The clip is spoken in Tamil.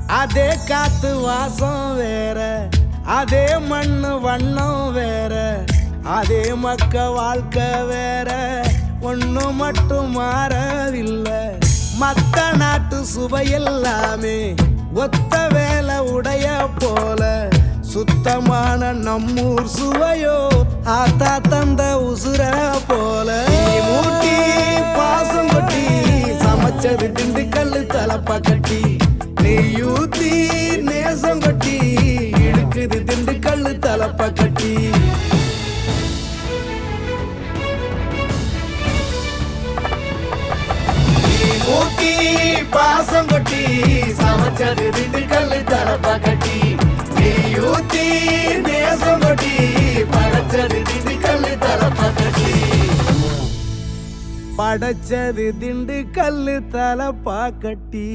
அதே காத்து வாசம் வேற, அதே மண்ணு வண்ணம் வேற, அதே மக்க வாழ்க்கை வேற, ஒண்ணு மட்டும் மாறவில்லை. மத்த நாட்டு சுவையெல்லாமே ஒத்த வேலை உடைய போல, சுத்தமான நம்மூர் சுவையோ ஆத்தா தந்த உசுர போல. மூட்டி பாசம் கொட்டி சமைச்சது திண்டுக்கல்லு தலப்பா கட்டி, நெய்யூத்தி நேசம் கொட்டி இழுக்குது திண்டுக்கல்லு தலப்பா கட்டி. மூட்டி பாசம் கொட்டி சமைச்சது திண்டுக்கல்லு தலப்பா கட்டி, நெய்யூத்தி நேசம் கொட்டி படைச்சது திண்டுக்கல்லு தலப்பா கட்டி. படைச்சது திண்டுக்கல்லு தலப்பா கட்டி.